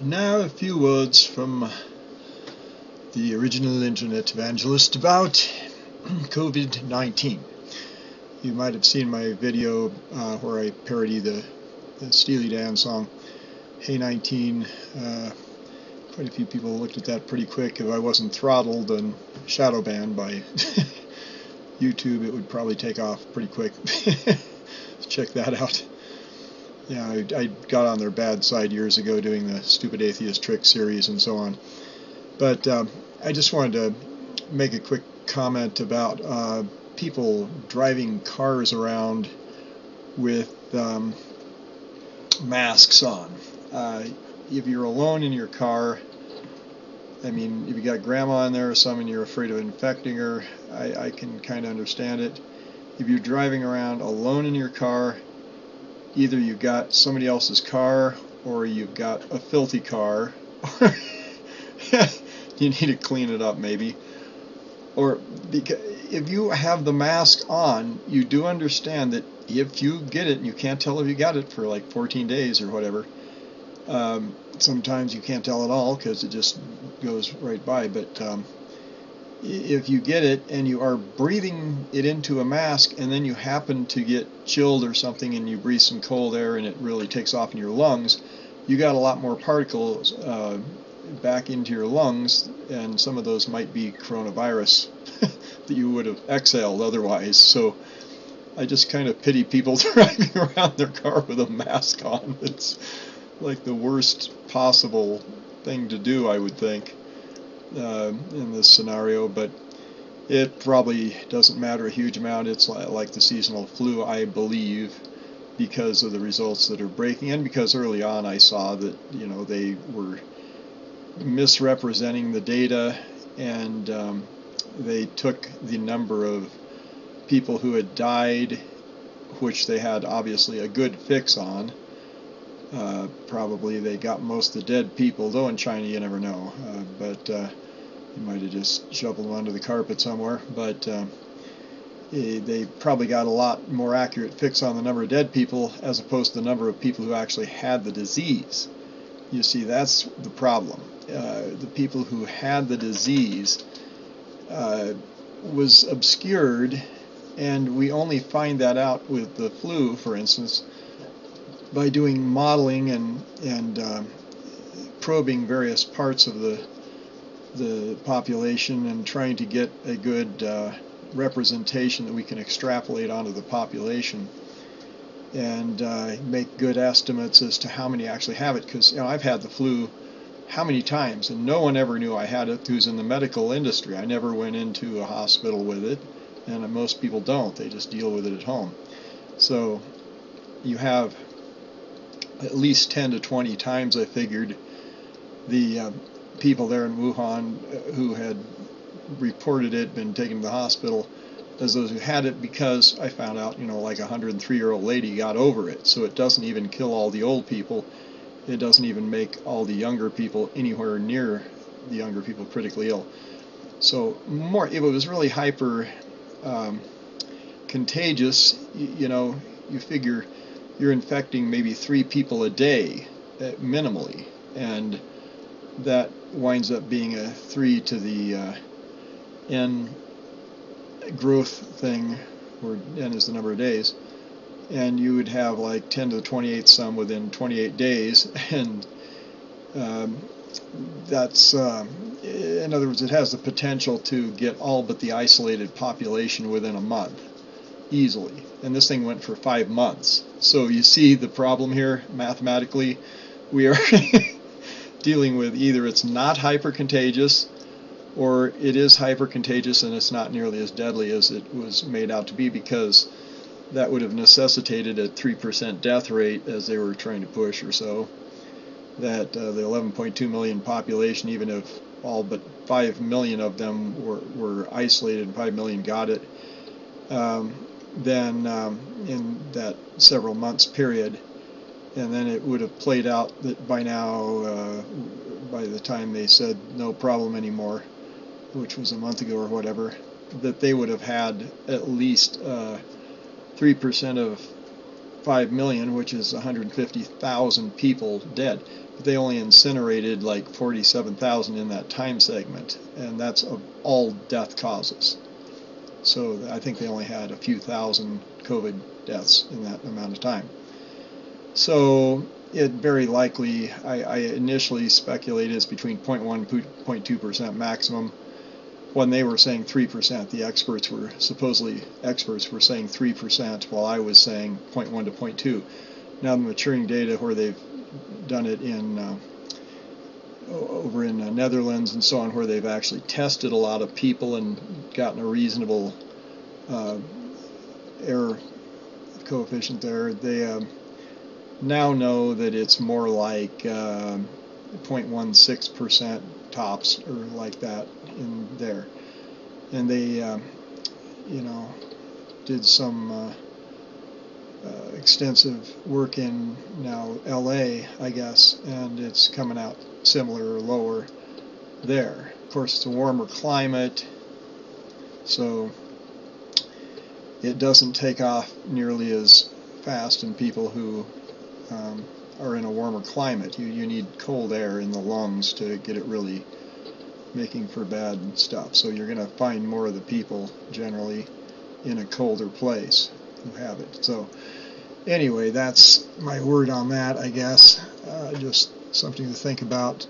Now a few words from the original internet evangelist about COVID-19. You might have seen my video where I parody the Steely Dan song, Hey 19. Quite a few people looked at that pretty quick. If I wasn't throttled and shadow banned by YouTube, it would probably take off pretty quick. Check that out. Yeah, I got on their bad side years ago doing the Stupid Atheist Trick series and so on. But I just wanted to make a quick comment about people driving cars around with masks on. If you're alone in your car, I mean, if you got grandma in there or someone you're afraid of infecting her, I can kind of understand it. If you're driving around alone in your car, either you've got somebody else's car or you've got a filthy car, or you need to clean it up maybe. Or if you have the mask on, you do understand that if you get it, and you can't tell if you got it for like 14 days or whatever, sometimes you can't tell at all because it just goes right by, but if you get it and you are breathing it into a mask and then you happen to get chilled or something and you breathe some cold air and it really takes off in your lungs, you got a lot more particles back into your lungs, and some of those might be coronavirus that you would have exhaled otherwise. So I just kind of pity people driving around their car with a mask on. It's like the worst possible thing to do, I would think, in this scenario, but it probably doesn't matter a huge amount. It's like the seasonal flu, I believe, because of the results that are breaking, and because early on I saw that, you know, they were misrepresenting the data, and they took the number of people who had died, which they had obviously a good fix on. Probably they got most of the dead people, though in China you never know, but you might have just shoveled them under the carpet somewhere, but they probably got a lot more accurate fix on the number of dead people as opposed to the number of people who actually had the disease. You see, that's the problem. The people who had the disease was obscured, and we only find that out with the flu, for instance, by doing modeling and probing various parts of the population and trying to get a good representation that we can extrapolate onto the population and make good estimates as to how many actually have it. Because, you know, I've had the flu how many times, and no one ever knew I had it who's in the medical industry. I never went into a hospital with it, and most people don't. They just deal with it at home. So you have at least 10 to 20 times, I figured, the people there in Wuhan who had reported it, been taken to the hospital, as those who had it, because I found out, you know, like a 103-year-old lady got over it. So it doesn't even kill all the old people. It doesn't even make all the younger people anywhere near the younger people critically ill. So if it was really hyper contagious, you know, you figure you're infecting maybe 3 people a day minimally, and that winds up being a 3 to the n growth thing, where n is the number of days, and you would have like 10 to the 28th some within 28 days, and that's in other words, it has the potential to get all but the isolated population within a month easily, and this thing went for 5 months. So you see the problem here. Mathematically, we are dealing with either it's not hyper-contagious, or it is hyper-contagious and it's not nearly as deadly as it was made out to be, because that would have necessitated a 3% death rate, as they were trying to push or so, that the 11.2 million population, even if all but 5 million of them were isolated and 5 million got it, then in that several months period, and then it would have played out that by now, by the time they said no problem anymore, which was a month ago or whatever, that they would have had at least 3% of 5 million, which is 150,000 people dead. But they only incinerated like 47,000 in that time segment, and that's of all death causes. So I think they only had a few thousand COVID deaths in that amount of time. So it very likely, I initially speculated it's between 0.1 and 0.2% maximum. When they were saying 3%, the experts were saying 3%, while I was saying 0.1 to 0.2. Now the maturing data where they've done it in over in Netherlands and so on, where they've actually tested a lot of people and gotten a reasonable error coefficient there, they now know that it's more like 0.16% tops, or like that in there. And they did some extensive work in now LA, I guess, and it's coming out similar or lower there. Of course, it's a warmer climate, so it doesn't take off nearly as fast in people who are in a warmer climate. You need cold air in the lungs to get it really making for bad stuff. So you're going to find more of the people generally in a colder place who have it. So anyway, that's my word on that, I guess. Just something to think about.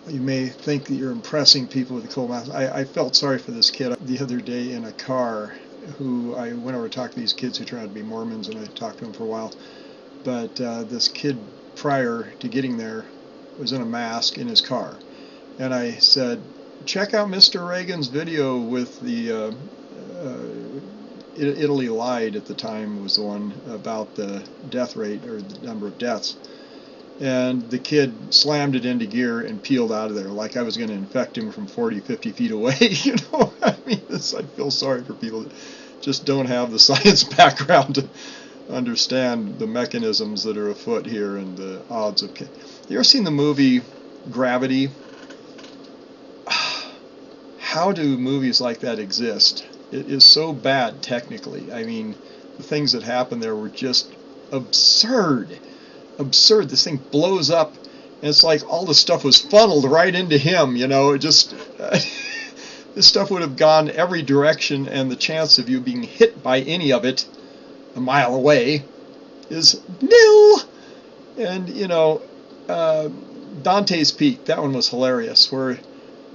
You may think that you're impressing people with the cold mask. I felt sorry for this kid the other day in a car, who I went over to talk to these kids who turned out to be Mormons, and I talked to them for a while. But this kid, prior to getting there, was in a mask in his car. And I said, check out Mr. Reagan's video with the Italy Lied at the time was the one about the death rate, or the number of deaths. And the kid slammed it into gear and peeled out of there like I was going to infect him from 40, 50 feet away. You know, I mean, I feel sorry for people that just don't have the science background to understand the mechanisms that are afoot here and the odds of... You ever seen the movie Gravity? How do movies like that exist? It is so bad technically. I mean, the things that happened there were just absurd. Absurd. This thing blows up, and it's like all the stuff was funneled right into him, you know. It just... this stuff would have gone every direction, and the chance of you being hit by any of it a mile away is nil. And, you know, Dante's Peak, that one was hilarious, where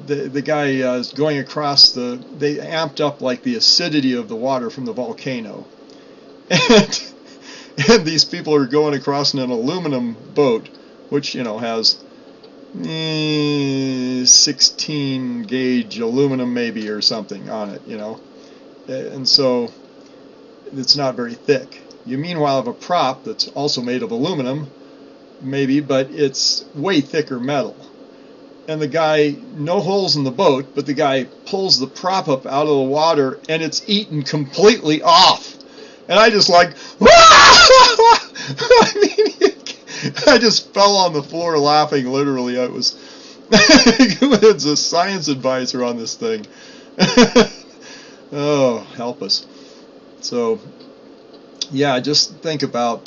the guy is going across they amped up like the acidity of the water from the volcano. And these people are going across in an aluminum boat, which, you know, has 16 gauge aluminum maybe or something on it, you know. And so it's not very thick. You meanwhile have a prop that's also made of aluminum, maybe, but it's way thicker metal. And the guy, no holes in the boat, but the guy pulls the prop up out of the water, and it's eaten completely off. And I just like, I mean, I just fell on the floor laughing, literally. I was, who is a science advisor on this thing? Oh, help us. So, yeah, just think about,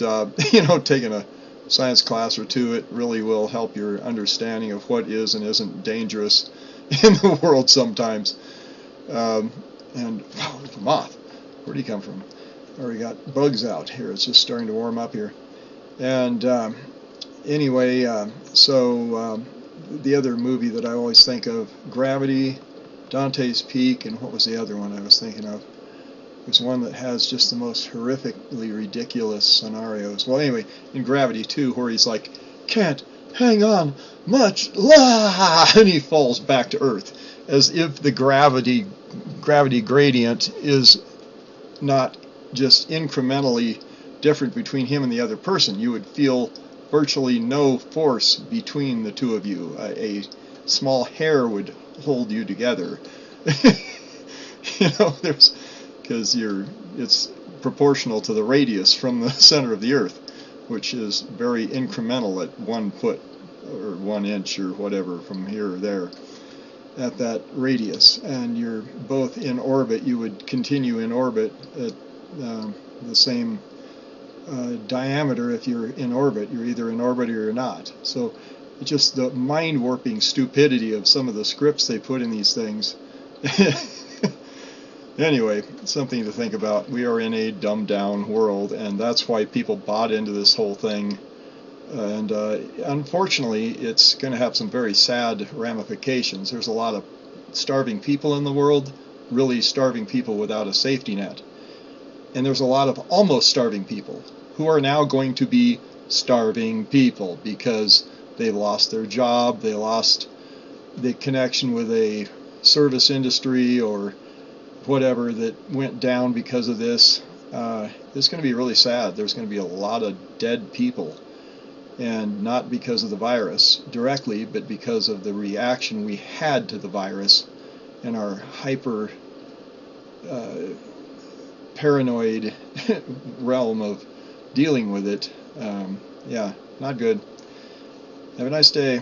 taking a science class or two. It really will help your understanding of what is and isn't dangerous in the world sometimes. And, wow, look at the moth. Where'd he come from? Already got bugs out here. It's just starting to warm up here. And anyway, the other movie that I always think of, Gravity, Dante's Peak, and what was the other one I was thinking of? There's one that has just the most horrifically ridiculous scenarios. Well, anyway, in Gravity 2, where he's like, can't hang on much, and he falls back to Earth, as if the gravity gradient is not just incrementally different between him and the other person. You would feel virtually no force between the two of you. A small hair would hold you together. Because it's proportional to the radius from the center of the Earth, which is very incremental at 1 foot or 1 inch or whatever from here or there at that radius. And you're both in orbit. You would continue in orbit at the same diameter if you're in orbit. You're either in orbit or you're not. So it's just the mind-warping stupidity of some of the scripts they put in these things. Anyway, something to think about. We are in a dumbed-down world, and that's why people bought into this whole thing. And unfortunately, it's going to have some very sad ramifications. There's a lot of starving people in the world, really starving people without a safety net. And there's a lot of almost starving people who are now going to be starving people because they lost their job, they lost the connection with a service industry or whatever that went down because of this. It's going to be really sad. There's going to be a lot of dead people, and not because of the virus directly, but because of the reaction we had to the virus and our hyper paranoid realm of dealing with it. Yeah, not good. Have a nice day.